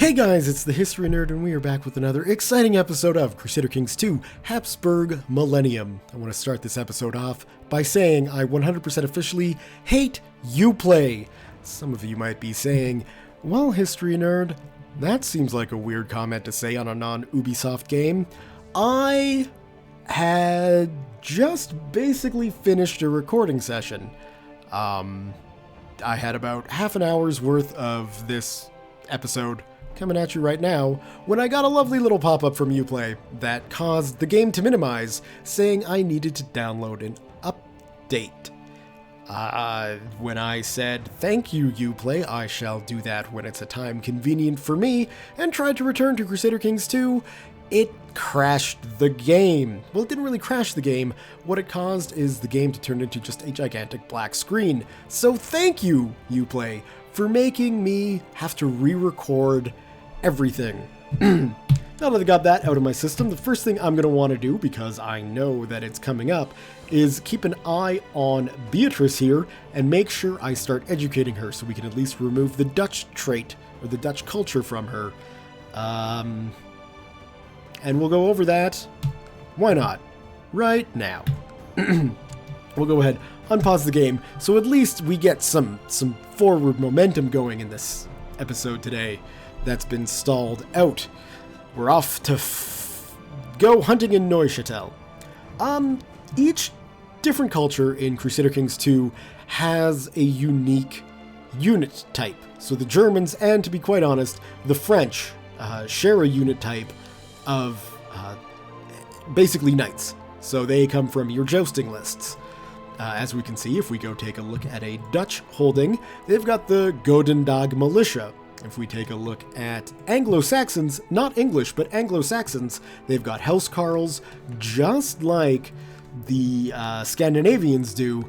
Hey guys, it's the History Nerd, and we are back with another exciting episode of Crusader Kings 2, Habsburg Millennium. I want to start this episode off by saying I 100% officially hate Uplay. Some of you might be saying, well, History Nerd, that seems like a weird comment to say on a non-Ubisoft game. I had just basically finished a recording session. I had about half an hour's worth of this episode coming at you right now when I got a lovely little pop-up from Uplay that caused the game to minimize, saying I needed to download an update. When I said, thank you, Uplay, I shall do that when it's a time convenient for me, and tried to return to Crusader Kings 2, it crashed the game. Well, it didn't really crash the game. What it caused is the game to turn into just a gigantic black screen. So thank you, Uplay, for making me have to re-record everything. Now that I got that out of my system, the first thing I'm going to want to do, because I know that it's coming up, is keep an eye on Beatrix here and make sure I start educating her so we can at least remove the Dutch trait or the Dutch culture from her. And we'll go over that. Why not? Right now. We'll go ahead, unpause the game, so at least we get some forward momentum going in this episode today that's been stalled out. We're off to go hunting in Neuchâtel. Each different culture in Crusader Kings 2 has a unique unit type. So the Germans, and to be quite honest, the French share a unit type of basically knights. So they come from your jousting lists. As we can see, if we go take a look at a Dutch holding, they've got the Godendag Militia. If we take a look at Anglo-Saxons, not English, but Anglo-Saxons, they've got housecarls, just like the Scandinavians do.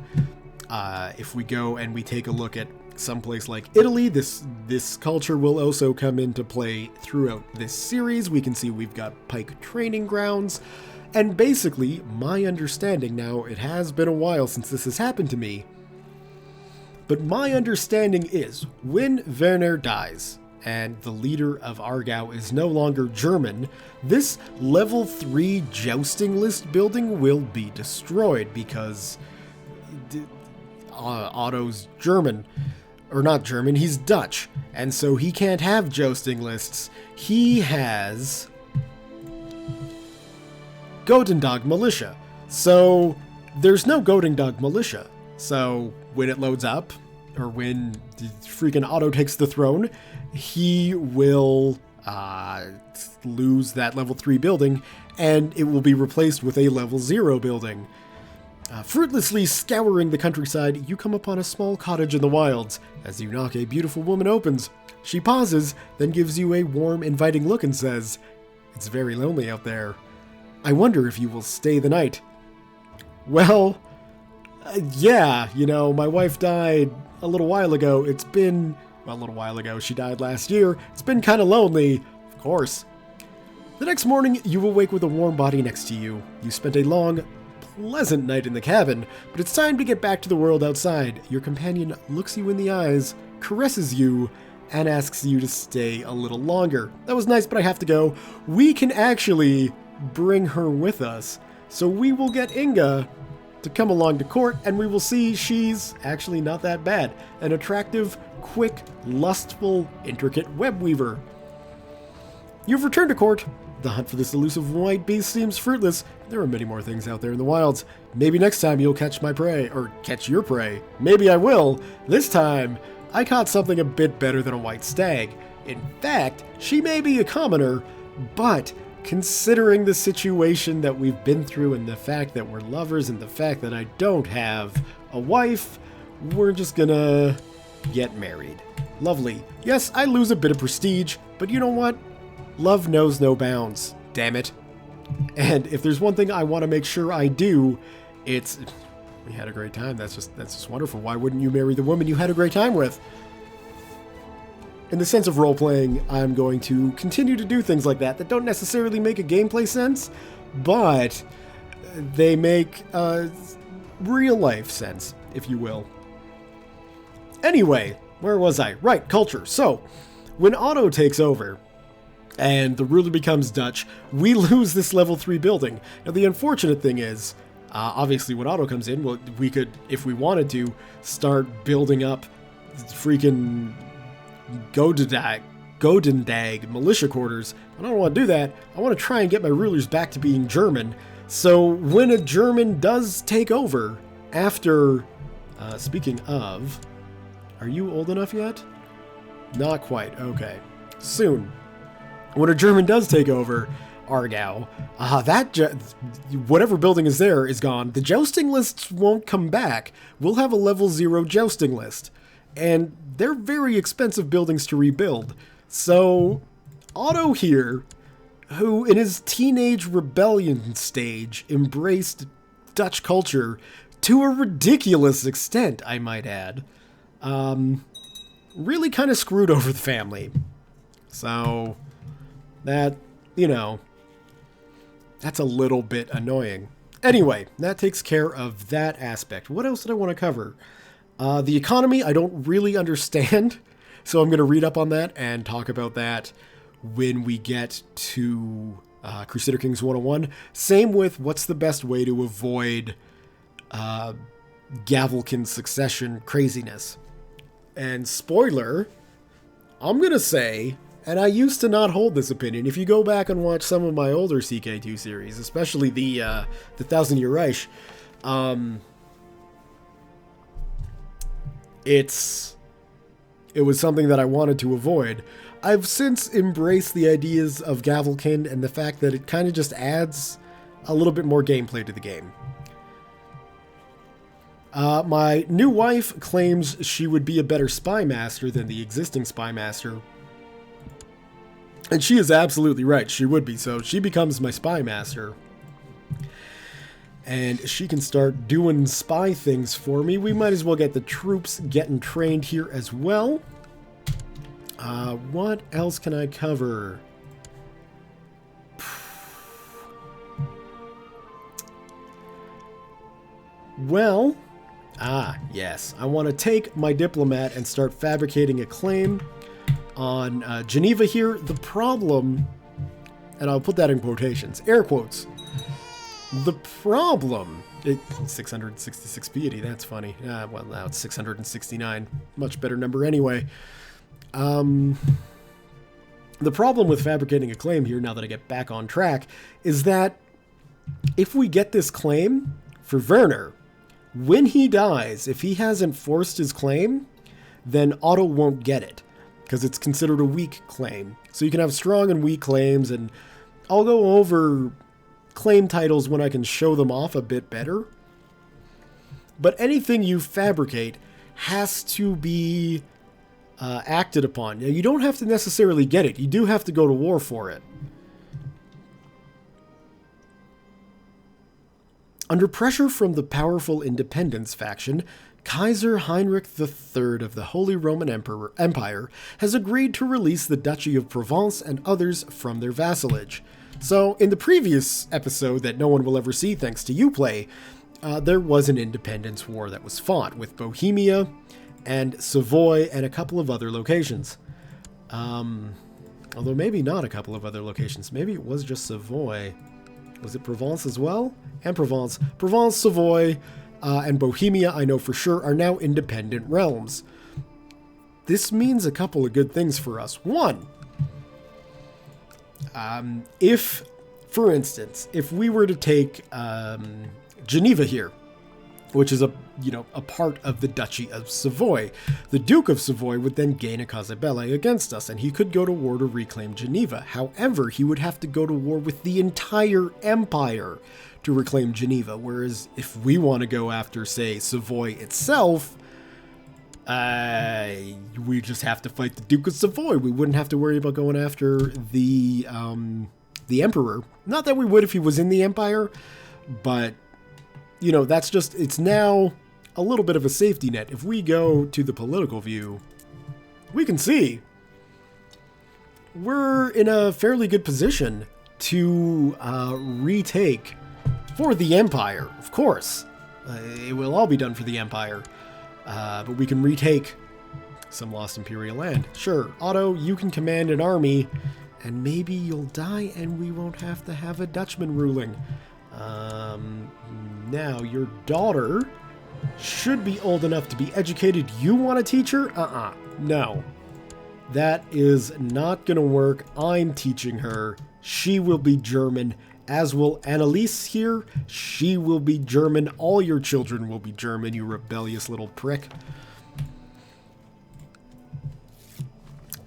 If we go and we take a look at someplace like Italy, this culture will also come into play throughout this series. We can see we've got pike training grounds. And basically, my understanding now, it has been a while since this has happened to me, but my understanding is when Werner dies and the leader of Argau is no longer German, this level 3 jousting list building will be destroyed because Otto's German, or not German, he's Dutch, and so he can't have jousting lists. He has Godendag Militia. So there's no Godendag Militia. So when it loads up, or when the freaking Otto takes the throne, he will lose that level 3 building, and it will be replaced with a level 0 building. Fruitlessly scouring the countryside, you come upon a small cottage in the wilds. As you knock, a beautiful woman opens. She pauses, then gives you a warm, inviting look and says, "It's very lonely out there. I wonder if you will stay the night." Well, yeah, my wife died a little while ago. She died last year. It's been kind of lonely, of course. The next morning, you awake with a warm body next to you. You spent a long, pleasant night in the cabin, but it's time to get back to the world outside. Your companion looks you in the eyes, caresses you, and asks you to stay a little longer. That was nice, but I have to go. We can actually bring her with us. So we will get Inga to come along to court, and we will see she's actually not that bad. An attractive, quick, lustful, intricate web weaver. You've returned to court. The hunt for this elusive white beast seems fruitless. There are many more things out there in the wilds. Maybe next time you'll catch my prey, or catch your prey. Maybe I will. This time, I caught something a bit better than a white stag. In fact, she may be a commoner, but considering the situation that we've been through and the fact that we're lovers and the fact that I don't have a wife, we're just gonna get married. Lovely. Yes, I lose a bit of prestige, but you know what? Love knows no bounds. Damn it. And if there's one thing I want to make sure I do, it's we had a great time. That's just wonderful. Why wouldn't you marry the woman you had a great time with? In the sense of role-playing, I'm going to continue to do things like that don't necessarily make a gameplay sense, but they make real-life sense, if you will. Anyway, where was I? Right, culture. So, when Otto takes over, and the ruler becomes Dutch, we lose this level 3 building. Now, the unfortunate thing is, obviously when Otto comes in, well, we could, if we wanted to, start building up freaking Godendag militia quarters. I don't want to do that. I want to try and get my rulers back to being German. So when a German does take over after, speaking of, are you old enough yet? Not quite. Okay. Soon. When a German does take over Argau, whatever building is there is gone. The jousting lists won't come back. We'll have a level 0 jousting list. And they're very expensive buildings to rebuild. So, Otto here, who in his teenage rebellion stage embraced Dutch culture to a ridiculous extent, I might add, really kind of screwed over the family. So, that, you know, that's a little bit annoying. Anyway, that takes care of that aspect. What else did I want to cover? The economy, I don't really understand, so I'm going to read up on that and talk about that when we get to Crusader Kings 101. Same with what's the best way to avoid Gavelkin succession craziness. And spoiler, I'm going to say, and I used to not hold this opinion, if you go back and watch some of my older CK2 series, especially the Thousand Year Reich, it was something that I wanted to avoid. I've since embraced the ideas of Gavelkind and the fact that it kind of just adds a little bit more gameplay to the game. My new wife claims she would be a better spy master than the existing spy master. And she is absolutely right, she would be. So she becomes my spy master. And she can start doing spy things for me. We might as well get the troops getting trained here as well. What else can I cover? Well, yes. I want to take my diplomat and start fabricating a claim on Geneva here. The problem, and I'll put that in quotations, air quotes. The problem, 666 piety, that's funny. Well, now it's 669. Much better number anyway. The problem with fabricating a claim here, now that I get back on track, is that if we get this claim for Werner, when he dies, if he hasn't forced his claim, then Otto won't get it, because it's considered a weak claim. So you can have strong and weak claims, and I'll go over claim titles when I can show them off a bit better. But anything you fabricate has to be acted upon. Now, you don't have to necessarily get it. You do have to go to war for it. Under pressure from the powerful Independence faction, Kaiser Heinrich III of the Holy Roman Empire has agreed to release the Duchy of Provence and others from their vassalage. So, in the previous episode that no one will ever see thanks to Uplay, there was an independence war that was fought with Bohemia and Savoy and a couple of other locations. Although maybe not a couple of other locations. Maybe it was just Savoy. Was it Provence as well? And Provence. Provence, Savoy, and Bohemia, I know for sure, are now independent realms. This means a couple of good things for us. One, if, for instance, if we were to take Geneva here, which is a part of the Duchy of Savoy, the Duke of Savoy would then gain a cause belli against us, and he could go to war to reclaim Geneva. However, he would have to go to war with the entire empire to reclaim Geneva, whereas if we want to go after, say, Savoy itself, we just have to fight the Duke of Savoy. We wouldn't have to worry about going after the Emperor. Not that we would if he was in the Empire, but, that's just, it's now a little bit of a safety net. If we go to the political view, we can see we're in a fairly good position to retake for the Empire, of course. It will all be done for the Empire. But we can retake some lost Imperial land. Sure, Otto, you can command an army And maybe you'll die and we won't have to have a Dutchman ruling. Now, your daughter should be old enough to be educated. You want to teach her? No. That is not going to work. I'm teaching her. She will be German, as will Annalise here. She will be German. All your children will be German, you rebellious little prick.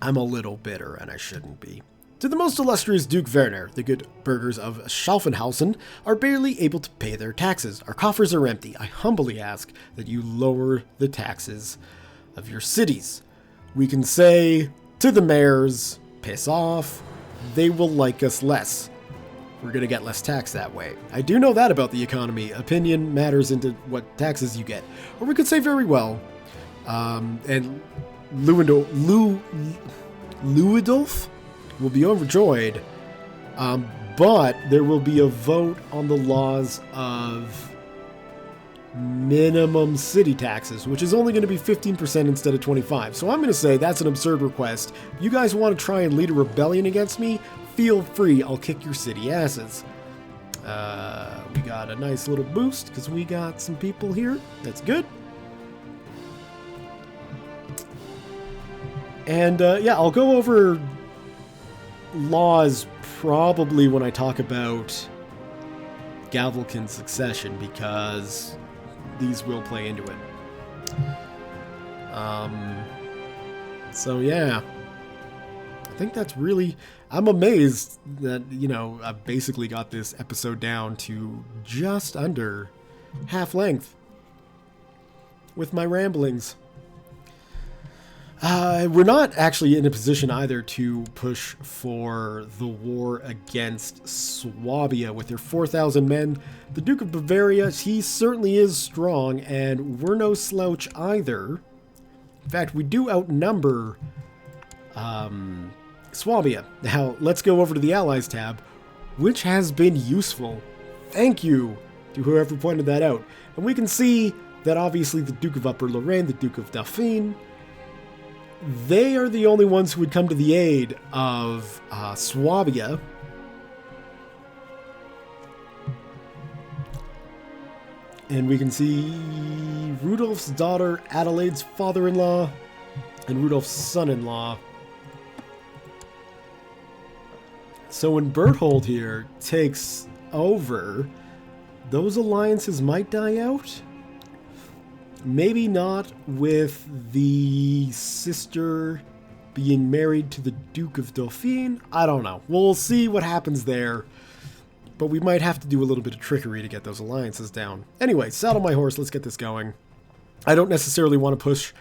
I'm a little bitter, and I shouldn't be. To the most illustrious Duke Werner, the good burghers of Schaffenhausen are barely able to pay their taxes. Our coffers are empty. I humbly ask that you lower the taxes of your cities. We can say to the mayors, piss off. They will like us less. We're going to get less tax that way. I do know that about the economy. Opinion matters into what taxes you get. Or we could say very well, and Louis-Adolphe will be overjoyed, but there will be a vote on the laws of minimum city taxes, which is only going to be 15% instead of 25%. So I'm going to say that's an absurd request. You guys want to try and lead a rebellion against me? Feel free. I'll kick your city asses. We got a nice little boost because we got some people here. That's good. And yeah, I'll go over laws probably when I talk about Gavelkin's succession, because these will play into it. So yeah, I think that's really, I'm amazed that, you know, I've basically got this episode down to just under half length with my ramblings. We're not actually in a position either to push for the war against Swabia with their 4,000 men. The Duke of Bavaria, he certainly is strong, and we're no slouch either. In fact, we do outnumber Swabia. Now, let's go over to the Allies tab, which has been useful. Thank you to whoever pointed that out. And we can see that obviously the Duke of Upper Lorraine, the Duke of Dauphine, they are the only ones who would come to the aid of Swabia. And we can see Rudolph's daughter, Adelaide's father-in-law, and Rudolph's son-in-law. So when Berthold here takes over, those alliances might die out. Maybe not with the sister being married to the Duke of Dauphine. I don't know. We'll see what happens there. But we might have to do a little bit of trickery to get those alliances down. Anyway, saddle my horse. Let's get this going. I don't necessarily want to push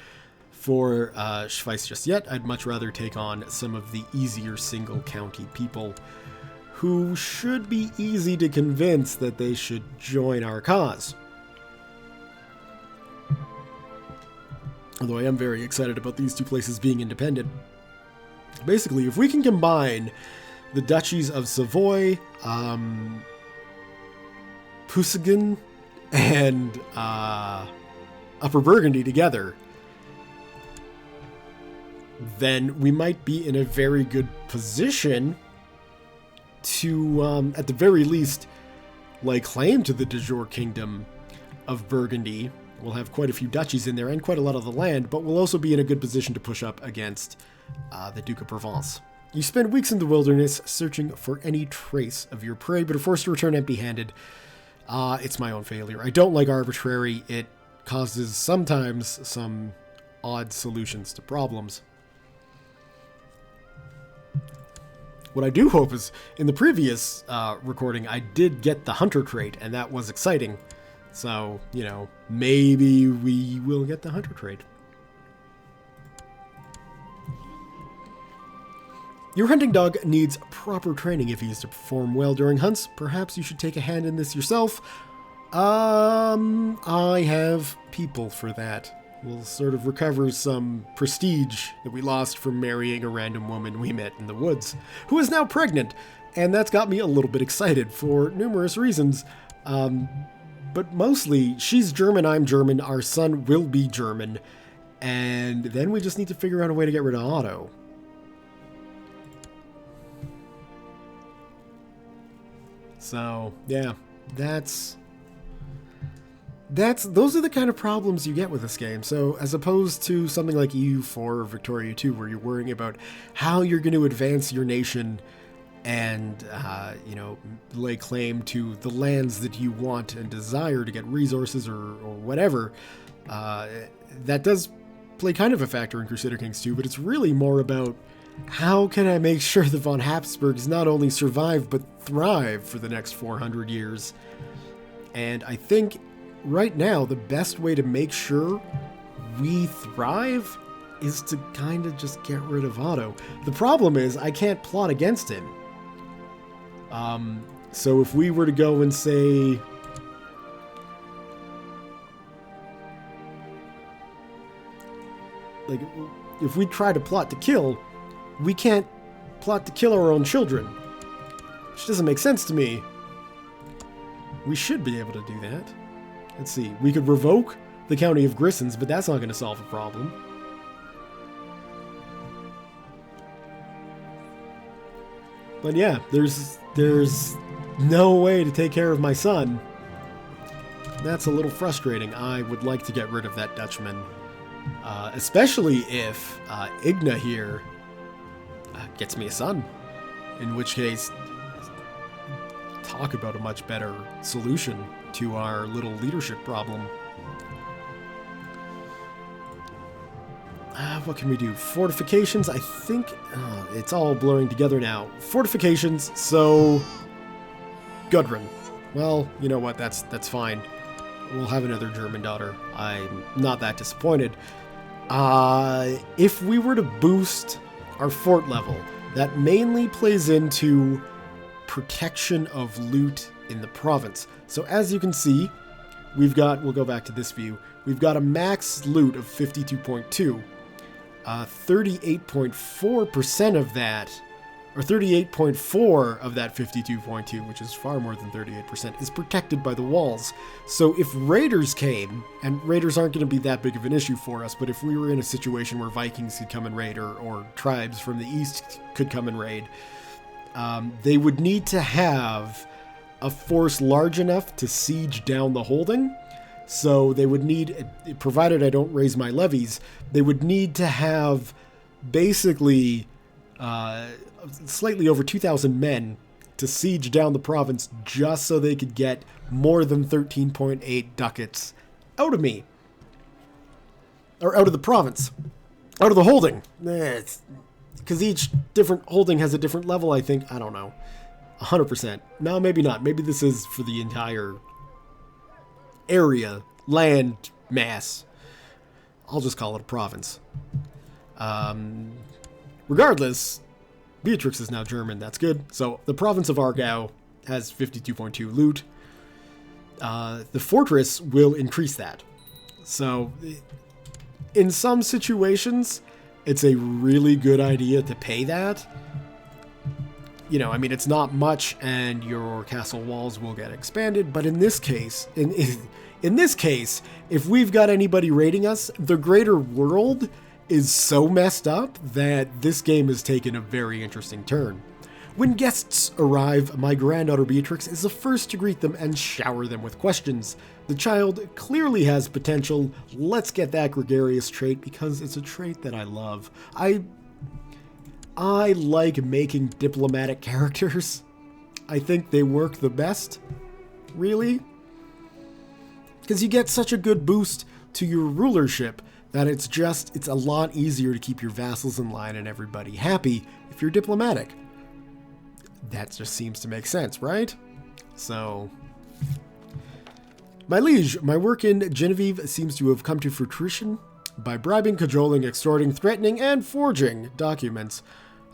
for Schweiz just yet. I'd much rather take on some of the easier single county people who should be easy to convince that they should join our cause. Although I am very excited about these two places being independent. Basically, if we can combine the duchies of Savoy, Pusiggen, and Upper Burgundy together, then we might be in a very good position to, at the very least, lay claim to the de jure kingdom of Burgundy. We'll have quite a few duchies in there and quite a lot of the land, but we'll also be in a good position to push up against the Duke of Provence. You spend weeks in the wilderness searching for any trace of your prey, but are forced to return empty-handed. It's my own failure. I don't like arbitrary. It causes sometimes some odd solutions to problems. What I do hope is, in the previous recording, I did get the hunter trait, and that was exciting. So, you know, maybe we will get the hunter trait. Your hunting dog needs proper training if he is to perform well during hunts. Perhaps you should take a hand in this yourself. I have people for that. We'll sort of recover some prestige that we lost from marrying a random woman we met in the woods, who is now pregnant. And that's got me a little bit excited for numerous reasons. But mostly, she's German, I'm German, our son will be German, and then we just need to figure out a way to get rid of Otto. So, yeah, those are the kind of problems you get with this game. So as opposed to something like EU4 or Victoria 2, where you're worrying about how you're going to advance your nation and, lay claim to the lands that you want and desire to get resources or whatever, that does play kind of a factor in Crusader Kings 2, but it's really more about how can I make sure the von Habsburgs not only survive but thrive for the next 400 years. And I think right now the best way to make sure we thrive is to kind of just get rid of Otto. The problem is I can't plot against him. So if we were to go and say, like, if we try to plot to kill, we can't plot to kill our own children, which doesn't make sense to me. We should be able to do that. Let's see, we could revoke the County of Grissons, but that's not going to solve a problem. But yeah, there's no way to take care of my son. That's a little frustrating. I would like to get rid of that Dutchman. Especially if Igna here gets me a son. In which case, talk about a much better solution to our little leadership problem. What can we do? Fortifications, I think it's all blurring together now. Fortifications, so Gudrun. Well, you know what, that's fine. We'll have another German daughter. I'm not that disappointed. If we were to boost our fort level, that mainly plays into protection of loot in the province. So as you can see, we'll go back to this view, we've got a max loot of 52.2. 38.4% of that, or 38.4 of that 52.2, which is far more than 38%, is protected by the walls. So if raiders came, and raiders aren't going to be that big of an issue for us, but if we were in a situation where Vikings could come and raid, or tribes from the east could come and raid, they would need to have a force large enough to siege down the holding. So they would need, provided I don't raise my levies, they would need to have basically slightly over 2,000 men to siege down the province just so they could get more than 13.8 ducats out of me. Or out of the province. Out of the holding. Because each different holding has a different level, I think. I don't know. 100%. No, maybe not. Maybe this is for the entire area, land mass. I'll just call it a province. Regardless, Beatrix is now German. That's good. So the province of Aargau has 52.2 loot. The fortress will increase that. So in some situations, it's a really good idea to pay that. You know, I mean, it's not much, and your castle walls will get expanded. But in this case, in this case, if we've got anybody raiding us, the greater world is so messed up that this game has taken a very interesting turn. When guests arrive, my granddaughter Beatrix is the first to greet them and shower them with questions. The child clearly has potential. Let's get that gregarious trait because it's a trait that I love. I like making diplomatic characters. I think they work the best, really. Because you get such a good boost to your rulership that it's a lot easier to keep your vassals in line and everybody happy if you're diplomatic. That just seems to make sense, right? So, my liege, my work in Genevieve seems to have come to fruition. By bribing, cajoling, extorting, threatening, and forging documents,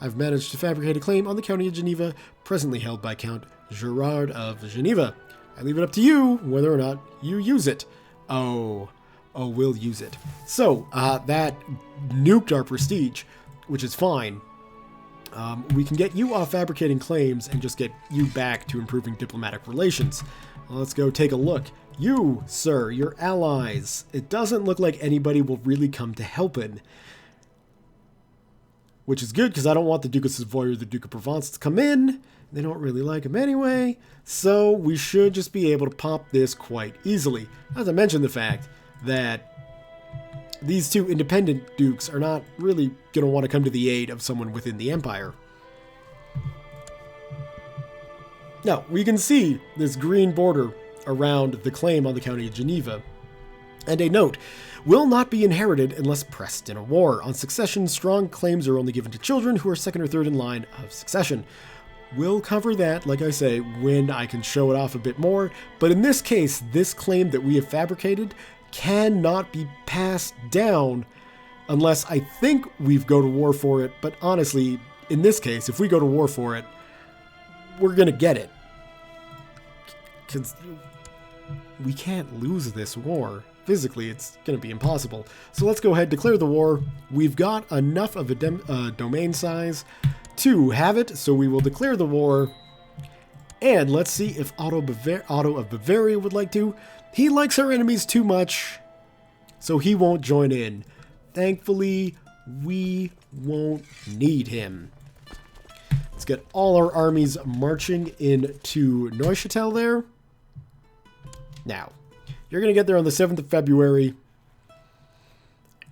I've managed to fabricate a claim on the County of Geneva, presently held by Count Gerard of Geneva. I leave it up to you whether or not you use it. Oh, we'll use it. So, that nuked our prestige, which is fine. We can get you off fabricating claims and just get you back to improving diplomatic relations. Let's go take a look. You, sir, your allies. It doesn't look like anybody will really come to helping. which is good because I don't want the Duke of Savoy or the Duke of Provence to come in. They don't really like him anyway, so we should just be able to pop this quite easily. Not to mention the fact that these two independent dukes are not really going to want to come to the aid of someone within the empire. Now, we can see this green border around the claim on the County of Geneva. And a note, will not be inherited unless pressed in a war. On succession, strong claims are only given to children who are second or third in line of succession. We'll cover that, like I say, when I can show it off a bit more. But in this case, this claim that we have fabricated cannot be passed down unless I think we go to war for it. But honestly, in this case, if we go to war for it, we're going to get it. Because we can't lose this war. Physically, it's going to be impossible. So let's go ahead and declare the war. We've got enough of a domain size to have it, so we will declare the war. And let's see if Otto of Bavaria would like to. He likes our enemies too much, so he won't join in. Thankfully, we won't need him. Let's get all our armies marching into Neuchâtel there. Now, you're going to get there on the 7th of February.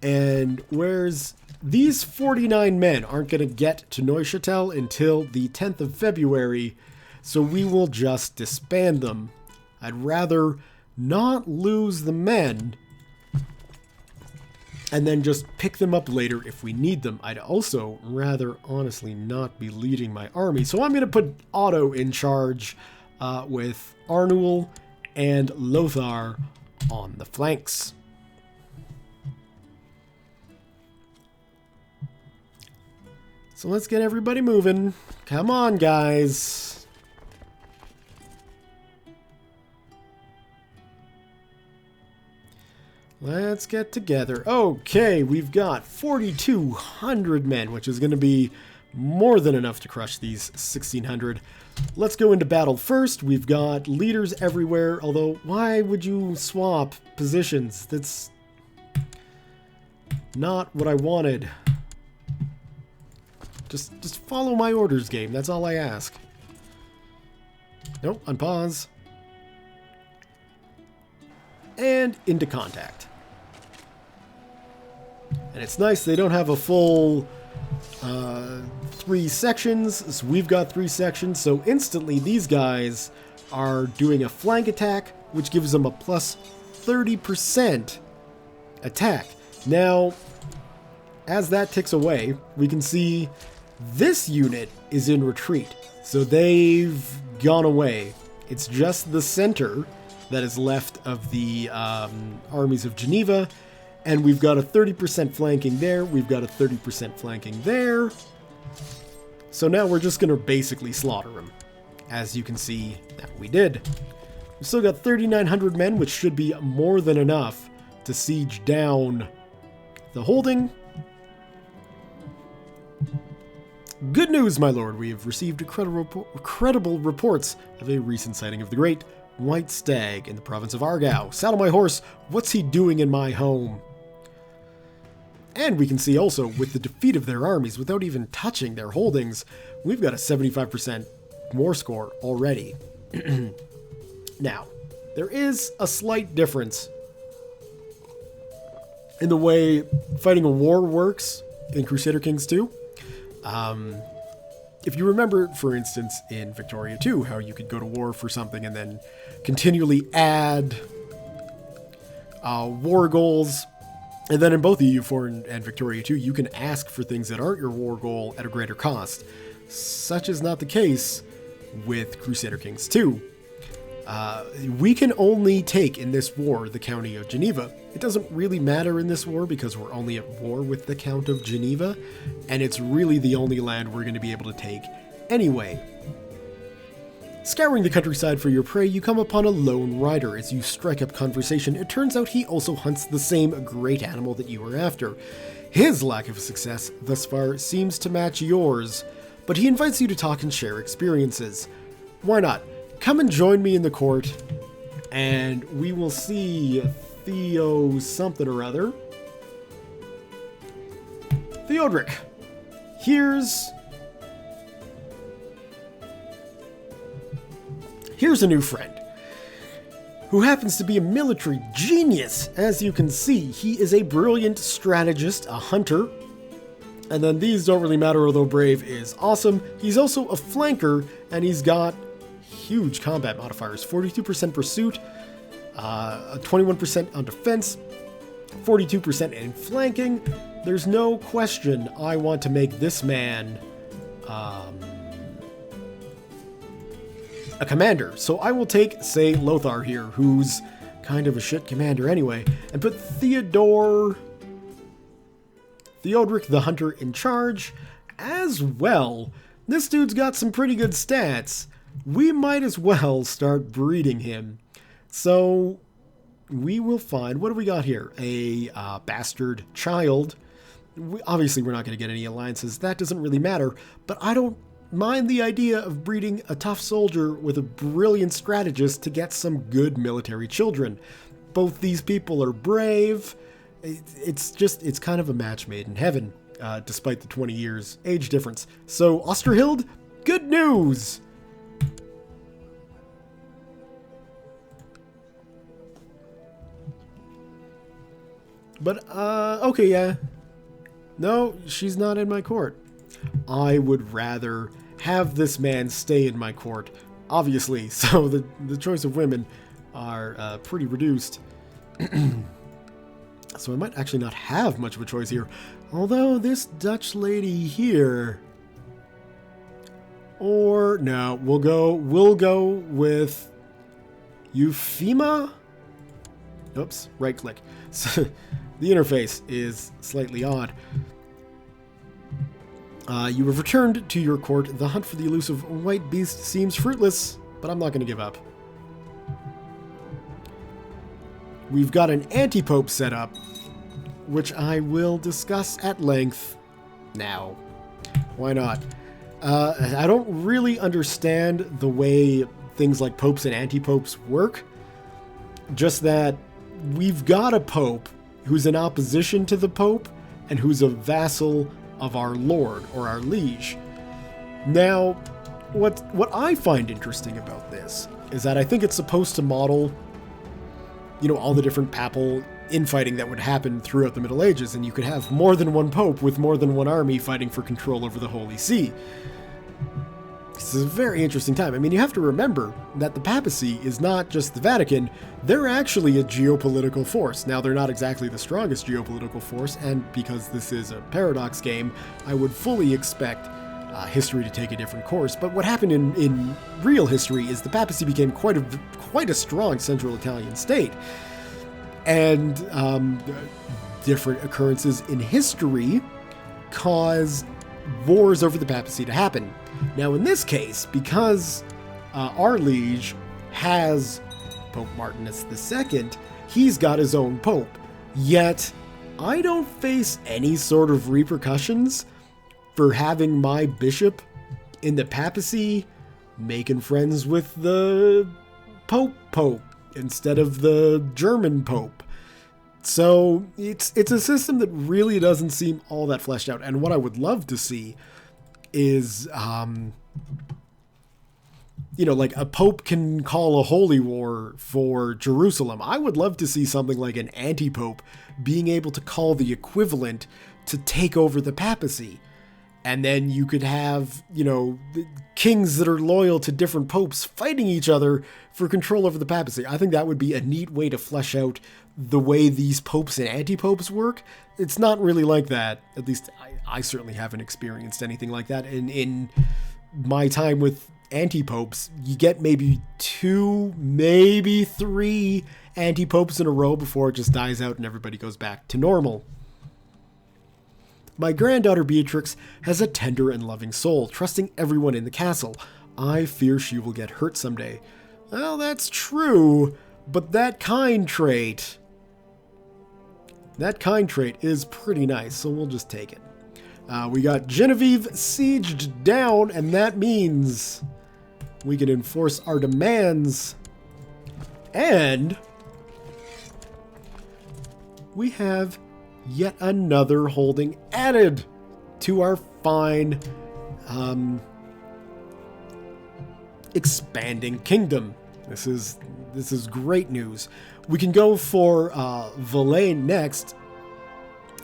And whereas these 49 men aren't going to get to Neuchâtel until the 10th of February, so we will just disband them. I'd rather not lose the men and then just pick them up later if we need them. I'd also rather honestly not be leading my army. So I'm going to put Otto in charge with Arnul and Lothar on the flanks. So let's get everybody moving. Come on, guys. Let's get together. Okay, we've got 4,200 men, which is going to be more than enough to crush these 1,600. Let's go into battle first. We've got leaders everywhere, although why would you swap positions? That's not what I wanted. Just follow my orders, game. That's all I ask. Nope, unpause. And into contact. And it's nice they don't have a full 3 sections. So we've got 3 sections. So instantly these guys are doing a flank attack, which gives them a plus 30% attack. Now, as that ticks away, we can see this unit is in retreat. So they've gone away. It's just the center that is left of the armies of Geneva. And we've got a 30% flanking there. We've got a 30% flanking there. So now we're just going to basically slaughter them. As you can see that we did. We've still got 3,900 men, which should be more than enough to siege down the holding. Good news, my lord. We have received credible reports of a recent sighting of the great white stag in the province of Argau. Saddle my horse. What's he doing in my home? And we can see also, with the defeat of their armies, without even touching their holdings, we've got a 75% war score already. Now, there is a slight difference in the way fighting a war works in Crusader Kings 2. If you remember, for instance, in Victoria 2, how you could go to war for something and then continually add war goals. And then in both EU4 and Victoria 2, you can ask for things that aren't your war goal at a greater cost. Such is not the case with Crusader Kings 2. We can only take in this war the County of Geneva. It doesn't really matter in this war because we're only at war with the Count of Geneva, and it's really the only land we're going to be able to take anyway. Scouring the countryside for your prey, you come upon a lone rider. As you strike up conversation, it turns out he also hunts the same great animal that you were after. His lack of success thus far seems to match yours, but he invites you to talk and share experiences. Why not? Come and join me in the court, and we will see Theo something or other. Theodoric. Here's a new friend who happens to be a military genius. As you can see, he is a brilliant strategist, a hunter, and then these don't really matter, although brave is awesome. He's also a flanker, and he's got huge combat modifiers: 42% pursuit, 21% on defense, 42% in flanking. There's no question I want to make this man a commander. So I will take, say, Lothar here, who's kind of a shit commander anyway, and put Theodoric the Hunter in charge as well. This dude's got some pretty good stats. We might as well start breeding him. So we will find, what do we got here? A bastard child. Obviously, we're not going to get any alliances. That doesn't really matter, but I don't mind the idea of breeding a tough soldier with a brilliant strategist to get some good military children. Both these people are brave. It's kind of a match made in heaven, despite the 20 years age difference. So, Osterhild, good news! But, okay, yeah. No, she's not in my court. I would rather have this man stay in my court, obviously, so the choice of women are pretty reduced. So I might actually not have much of a choice here. Although this Dutch lady here... Or, no, we'll go with Euphema? Oops, right click. So, the interface is slightly odd. You have returned to your court. The hunt for the elusive white beast seems fruitless, but I'm not going to give up. We've got an anti-pope set up, which I will discuss at length now. Why not? I don't really understand the way things like popes and anti-popes work. Just that we've got a pope who's in opposition to the pope and who's a vassal of our lord or our liege. Now, what I find interesting about this is that I think it's supposed to model, you know, all the different papal infighting that would happen throughout the Middle Ages, and you could have more than one pope with more than one army fighting for control over the Holy See. This is a very interesting time. I mean, you have to remember that the papacy is not just the Vatican. They're actually a geopolitical force. Now, they're not exactly the strongest geopolitical force, and because this is a paradox game, I would fully expect history to take a different course. But what happened in real history is the papacy became quite a strong central Italian state. And different occurrences in history cause wars over the papacy to happen. Now, in this case, because our liege has Pope Martinus II, he's got his own pope. Yet, I don't face any sort of repercussions for having my bishop in the papacy making friends with the pope instead of the German pope. So it's a system that really doesn't seem all that fleshed out. And what I would love to see is, you know, like a pope can call a holy war for Jerusalem. I would love to see something like an anti-pope being able to call the equivalent to take over the papacy. And then you could have, you know, kings that are loyal to different popes fighting each other for control over the papacy. I think that would be a neat way to flesh out the way these popes and anti-popes work. It's not really like that. At least I certainly haven't experienced anything like that. In my time with anti-popes, you get maybe 2, maybe 3 anti-popes in a row before it just dies out and everybody goes back to normal. My granddaughter Beatrix has a tender and loving soul, trusting everyone in the castle. I fear she will get hurt someday. Well, that's true, but that kind trait is pretty nice, so we'll just take it. We got Genevieve sieged down, and that means we can enforce our demands. And we have yet another holding added to our fine expanding kingdom. This is great news. We can go for Valais next,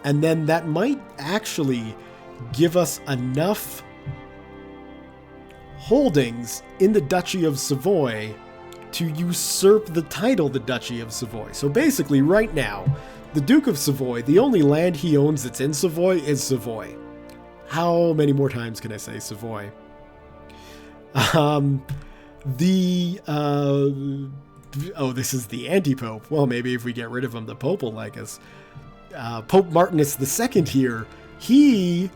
and then that might actually give us enough holdings in the Duchy of Savoy to usurp the title the Duchy of Savoy. So basically, right now, the Duke of Savoy, the only land he owns that's in Savoy is Savoy. How many more times can I say Savoy? This is the anti-pope. Well, maybe if we get rid of him, the pope will like us. Pope Martinus II here, he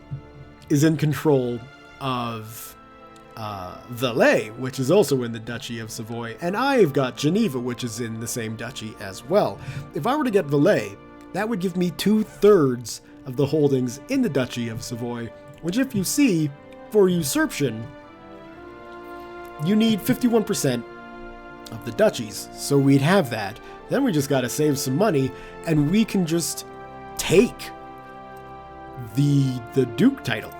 is in control of Valais, which is also in the Duchy of Savoy, and I've got Geneva, which is in the same duchy as well. If I were to get Valais, that would give me 2/3 of the holdings in the Duchy of Savoy, which, if you see, for usurpation, you need 51% of the duchies, so we'd have that. Then we just gotta save some money, and we can just take the Duke title.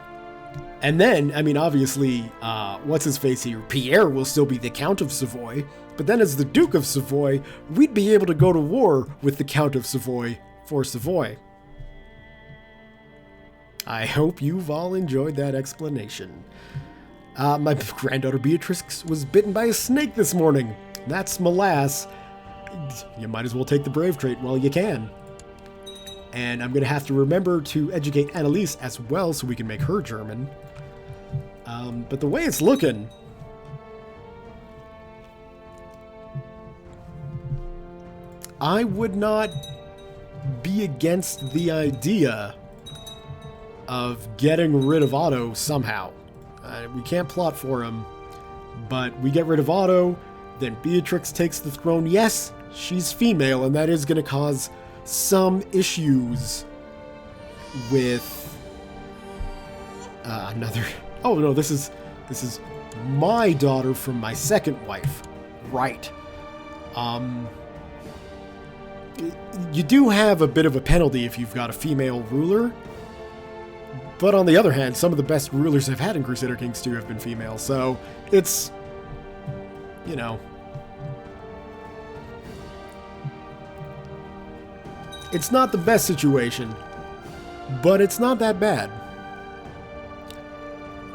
And then, I mean, obviously, what's his face here? Pierre will still be the Count of Savoy, but then as the Duke of Savoy, we'd be able to go to war with the Count of Savoy for Savoy. I hope you've all enjoyed that explanation. My granddaughter Beatrix was bitten by a snake this morning. That's molasses. You might as well take the brave trait while you can. And I'm going to have to remember to educate Annalise as well so we can make her German. But the way it's looking, I would not be against the idea of getting rid of Otto somehow. We can't plot for him, but we get rid of Otto, then Beatrix takes the throne. Yes, she's female, and that is going to cause some issues with another... Oh no, this is my daughter from my second wife. Right. You do have a bit of a penalty if you've got a female ruler. But on the other hand, some of the best rulers I've had in Crusader Kings 2 have been female, so it's, you know, it's not the best situation, but it's not that bad.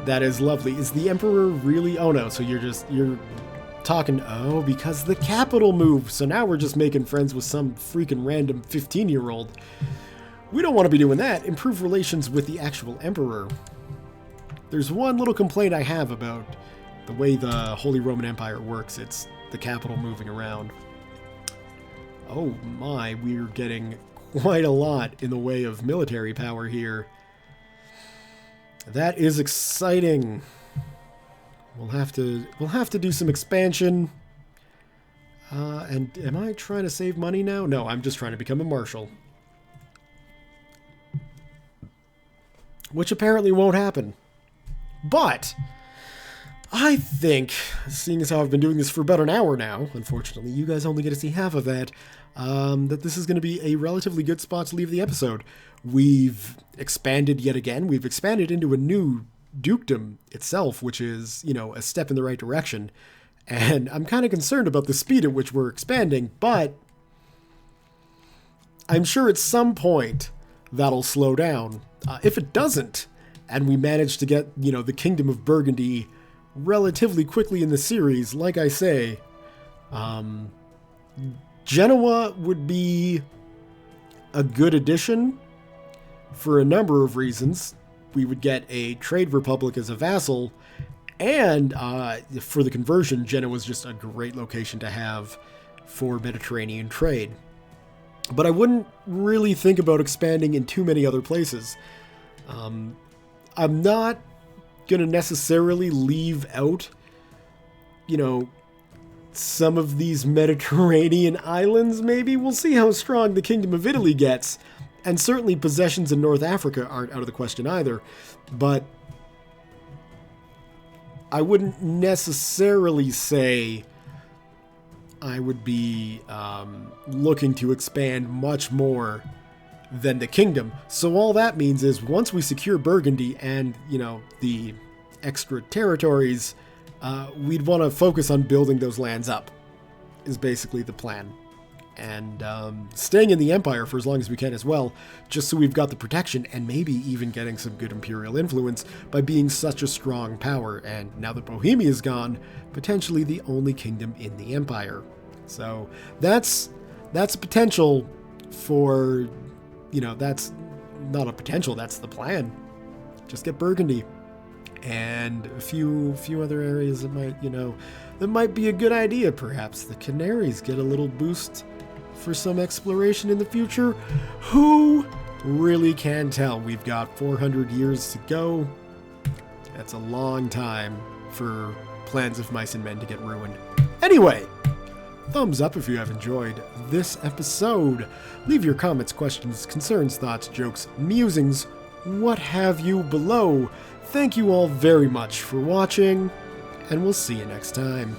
That is lovely. Is the Emperor really... Oh no, so you're talking... Oh, because the capital moved, so now we're just making friends with some freaking random 15-year-old. We don't want to be doing that. Improve relations with the actual Emperor. There's one little complaint I have about the way the Holy Roman Empire works. It's the capital moving around. Oh my, we're getting quite a lot in the way of military power here. That is exciting. We'll have to do some expansion. And am I trying to save money now? No, I'm just trying to become a marshal. Which apparently won't happen. But I think, seeing as how I've been doing this for about an hour now, unfortunately you guys only get to see half of that, that this is going to be a relatively good spot to leave the episode. We've expanded yet again. We've expanded into a new dukedom itself, which is, you know, a step in the right direction. And I'm kind of concerned about the speed at which we're expanding, but I'm sure at some point that'll slow down. If it doesn't, and we manage to get, you know, the Kingdom of Burgundy relatively quickly in the series, like I say, Genoa would be a good addition for a number of reasons. We would get a trade republic as a vassal, and for the conversion, Genoa is just a great location to have for Mediterranean trade. But I wouldn't really think about expanding in too many other places. I'm not going to necessarily leave out, you know, some of these Mediterranean islands, maybe. We'll see how strong the Kingdom of Italy gets. And certainly possessions in North Africa aren't out of the question either. But I wouldn't necessarily say I would be looking to expand much more than the kingdom. So all that means is once we secure Burgundy and, the extra territories, we'd want to focus on building those lands up, is basically the plan. And staying in the empire for as long as we can as well, just so we've got the protection and maybe even getting some good imperial influence by being such a strong power. And now that Bohemia is gone, potentially the only kingdom in the empire. So that's a potential for, that's not a potential, that's the plan. Just get Burgundy. And a few other areas that might be a good idea, perhaps. The Canaries get a little boost for some exploration in the future. Who really can tell? We've got 400 years to go. That's a long time for plans of mice and men to get ruined. Anyway, thumbs up if you have enjoyed this episode. Leave your comments, questions, concerns, thoughts, jokes, musings, what have you below. Thank you all very much for watching, and we'll see you next time.